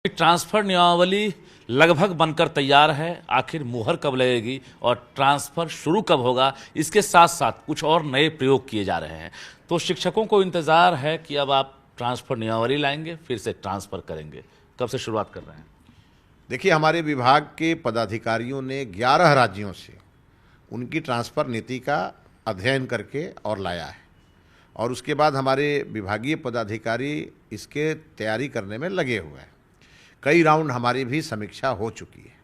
Transfer नियमावली लगभग बनकर तैयार है। आखिर मुहर कब लगेगी और ट्रांसफर शुरू कब होगा, इसके साथ साथ कुछ और नए प्रयोग किए जा रहे हैं। तो शिक्षकों को इंतजार है कि अब आप ट्रांसफर नियमावली लाएंगे, फिर से ट्रांसफर करेंगे। कब से शुरुआत कर रहे हैं? देखिए, हमारे विभाग के पदाधिकारियों ने 11 राज्यों से उनकी ट्रांसफ़र नीति का अध्ययन करके और लाया है, और उसके बाद हमारे विभागीय पदाधिकारी इसके तैयारी करने में लगे हुए हैं। कई राउंड हमारी भी समीक्षा हो चुकी है,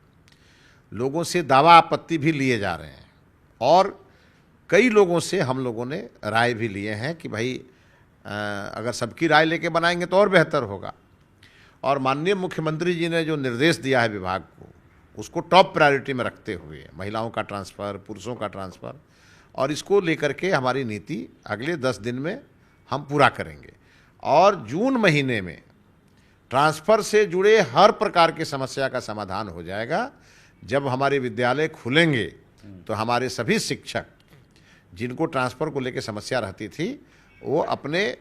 लोगों से दावा आपत्ति भी लिए जा रहे हैं, और कई लोगों से हम लोगों ने राय भी लिए हैं कि भाई अगर सबकी राय लेके बनाएंगे तो और बेहतर होगा। और माननीय मुख्यमंत्री जी ने जो निर्देश दिया है विभाग को, उसको टॉप प्रायोरिटी में रखते हुए महिलाओं का ट्रांसफ़र, पुरुषों का ट्रांसफ़र, और इसको लेकर के हमारी नीति अगले 10 दिन में हम पूरा करेंगे। और जून महीने में ट्रांसफ़र से जुड़े हर प्रकार की समस्या का समाधान हो जाएगा। जब हमारे विद्यालय खुलेंगे तो हमारे सभी शिक्षक जिनको ट्रांसफ़र को लेकर समस्या रहती थी, वो अपने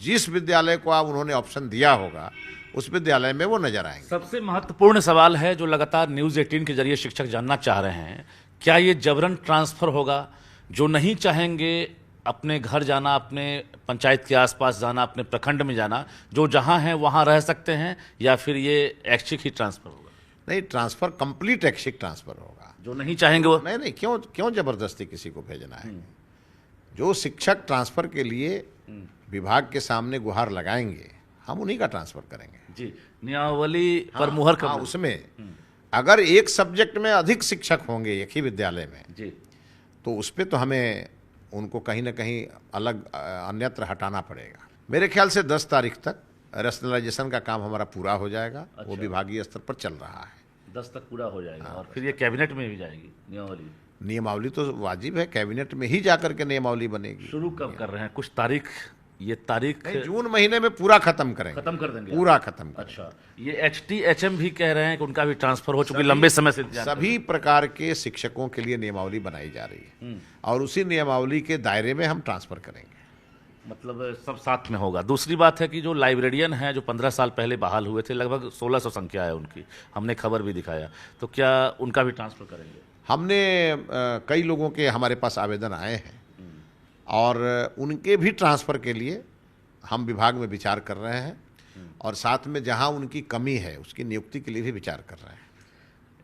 जिस विद्यालय को आप उन्होंने ऑप्शन दिया होगा उस विद्यालय में वो नजर आएंगे। सबसे महत्वपूर्ण सवाल है जो लगातार न्यूज़ 18 के जरिए शिक्षक जानना चाह रहे हैं, क्या ये जबरन ट्रांसफ़र होगा? जो नहीं चाहेंगे अपने घर जाना, अपने पंचायत के आसपास जाना, अपने प्रखंड में जाना, जो जहां हैं वहां रह सकते हैं, या फिर ये ऐच्छिक ही ट्रांसफ़र होगा? नहीं, ट्रांसफ़र कंप्लीट ऐच्छिक ट्रांसफ़र होगा। जो नहीं चाहेंगे वो नहीं, क्यों ज़बरदस्ती किसी को भेजना है? जो शिक्षक ट्रांसफ़र के लिए विभाग के सामने गुहार लगाएंगे, हम उन्हीं का ट्रांसफ़र करेंगे। जी, नियमावली पर मुहर कब? उसमें अगर एक सब्जेक्ट में अधिक शिक्षक होंगे एक ही विद्यालय में जी, तो उस पर तो हमें उनको कहीं ना कहीं अलग अन्यत्र हटाना पड़ेगा। मेरे ख्याल से 10 तारीख तक रैशनलाइजेशन का काम हमारा पूरा हो जाएगा। वो विभागीय स्तर पर चल रहा है। 10 तक पूरा हो जाएगा। और फिर ये कैबिनेट में भी जाएगी नियमावली? नियमावली तो वाजिब है, कैबिनेट में ही जाकर के नियमावली बनेगी। शुरू कब कर रहे हैं? कुछ तारीख? ये तारीख जून महीने में पूरा खत्म करेंगे। खत्म कर देंगे? पूरा खत्म करेंगे। अच्छा, ये HTHM भी कह रहे हैं कि उनका भी ट्रांसफर हो चुकी, लंबे समय से सभी प्रकार के शिक्षकों के लिए नियमावली बनाई जा रही है, और उसी नियमावली के दायरे में हम ट्रांसफर करेंगे। मतलब सब साथ में होगा। दूसरी बात है कि जो लाइब्रेरियन हैं, जो 15 साल पहले बहाल हुए थे, लगभग 1600 संख्या है उनकी, हमने खबर भी दिखाया, तो क्या उनका भी ट्रांसफर करेंगे? हमने कई लोगों के हमारे पास आवेदन आए हैं, और उनके भी ट्रांसफ़र के लिए हम विभाग में विचार कर रहे हैं, और साथ में जहां उनकी कमी है उसकी नियुक्ति के लिए भी विचार कर रहे हैं।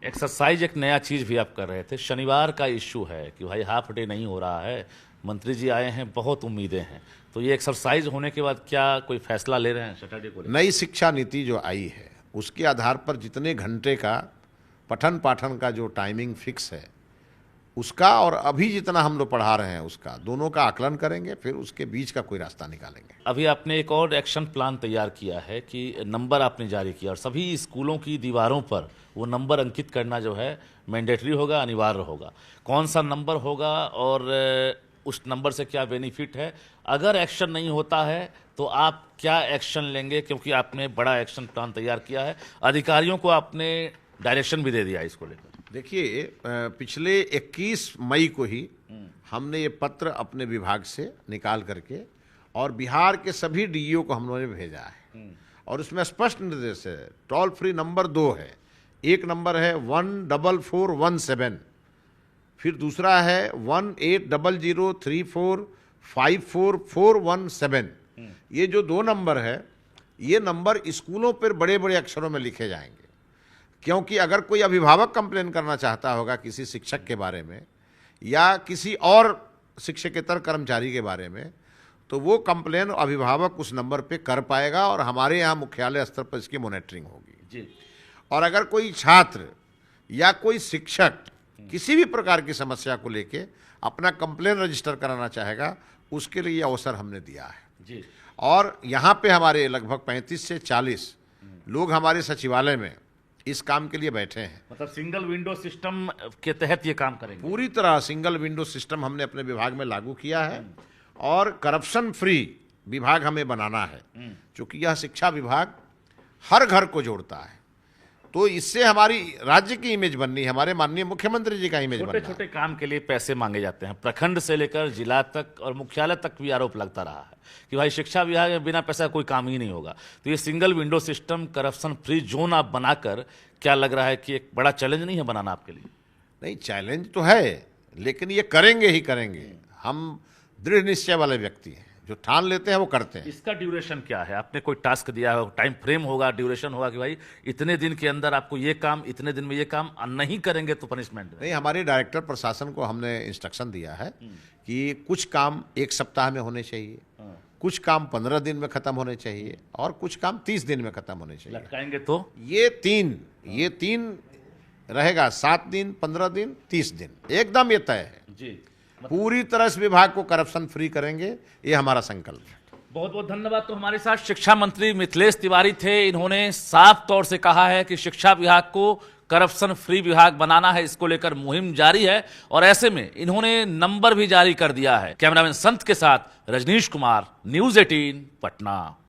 एक्सरसाइज एक नया चीज़ भी आप कर रहे थे। शनिवार का इश्यू है कि भाई हाफ डे नहीं हो रहा है, मंत्री जी आए हैं, बहुत उम्मीदें हैं, तो ये एक्सरसाइज होने के बाद क्या कोई फैसला ले रहे हैं सैटरडे को? नई शिक्षा नीति जो आई है उसके आधार पर जितने घंटे का पठन पाठन का जो टाइमिंग फिक्स है उसका, और अभी जितना हम लोग पढ़ा रहे हैं उसका, दोनों का आकलन करेंगे, फिर उसके बीच का कोई रास्ता निकालेंगे। अभी आपने एक और एक्शन प्लान तैयार किया है कि नंबर आपने जारी किया, और सभी स्कूलों की दीवारों पर वो नंबर अंकित करना जो है मैंडेटरी होगा, अनिवार्य होगा। कौन सा नंबर होगा और उस नंबर से क्या बेनिफिट है? अगर एक्शन नहीं होता है तो आप क्या एक्शन लेंगे? क्योंकि आपने बड़ा एक्शन प्लान तैयार किया है, अधिकारियों को आपने डायरेक्शन भी दे दिया इसको लेकर। देखिए, पिछले 21 मई को ही हमने ये पत्र अपने विभाग से निकाल करके और बिहार के सभी डीईओ को हम लोगों ने भेजा है, और उसमें स्पष्ट निर्देश है। टोल फ्री नंबर 2 है, एक नंबर है 14417, फिर दूसरा है 1800345417। ये जो 2 नंबर है, ये नंबर स्कूलों पर बड़े बड़े अक्षरों में लिखे जाएंगे, क्योंकि अगर कोई अभिभावक कंप्लेन करना चाहता होगा किसी शिक्षक के बारे में या किसी और शिक्षकेतर कर्मचारी के बारे में, तो वो कंप्लेन अभिभावक उस नंबर पे कर पाएगा, और हमारे यहाँ मुख्यालय स्तर पर इसकी मॉनिटरिंग होगी जी। और अगर कोई छात्र या कोई शिक्षक किसी भी प्रकार की समस्या को लेके अपना कंप्लेन रजिस्टर कराना चाहेगा, उसके लिए ये अवसर हमने दिया है जी। और यहाँ पे हमारे लगभग 35 से 40 लोग हमारे सचिवालय में इस काम के लिए बैठे हैं। मतलब सिंगल विंडो सिस्टम के तहत ये काम करेंगे? पूरी तरह सिंगल विंडो सिस्टम हमने अपने विभाग में लागू किया है, और करप्शन फ्री विभाग हमें बनाना है, क्योंकि यह शिक्षा विभाग हर घर को जोड़ता है। तो इससे हमारी राज्य की इमेज बननी है, हमारे माननीय मुख्यमंत्री जी का इमेज छोटे बनना है। छोटे काम के लिए पैसे मांगे जाते हैं, प्रखंड से लेकर जिला तक और मुख्यालय तक भी आरोप लगता रहा है कि भाई शिक्षा विभाग में बिना पैसा कोई काम ही नहीं होगा। तो ये single window system, corruption free zone आप बनाकर, क्या लग रहा है कि एक बड़ा चैलेंज नहीं है बनाना आपके लिए? नहीं, चैलेंज तो है, लेकिन ये करेंगे ही करेंगे। हम दृढ़ निश्चय वाले व्यक्ति हैं, जो ठान लेते हैं वो करते हैं। इसका ड्यूरेशन क्या है? आपने कोई टास्क दिया है, टाइम फ्रेम होगा, ड्यूरेशन होगा कि भाई इतने दिन के अंदर आपको ये काम, इतने दिन में ये काम नहीं करेंगे तो पनिशमेंट? नहीं, हमारे डायरेक्टर प्रशासन को हमने इंस्ट्रक्शन दिया है कि कुछ काम 1 सप्ताह में होने चाहिए, कुछ काम 15 दिन में खत्म होने चाहिए और कुछ काम 30 दिन में खत्म होने चाहिए। लटकाएंगे तो ये तीन रहेगा, 7 दिन, 15 दिन, 30 दिन, एकदम ये तय है। जी, पूरी तरह से विभाग को करप्शन फ्री करेंगे, ये हमारा संकल्प है। बहुत बहुत धन्यवाद। तो हमारे साथ शिक्षा मंत्री मिथिलेश तिवारी थे। इन्होंने साफ तौर से कहा है कि शिक्षा विभाग को करप्शन फ्री विभाग बनाना है, इसको लेकर मुहिम जारी है और ऐसे में इन्होंने नंबर भी जारी कर दिया है। कैमरामैन संत के साथ रजनीश कुमार, न्यूज़ 18 पटना।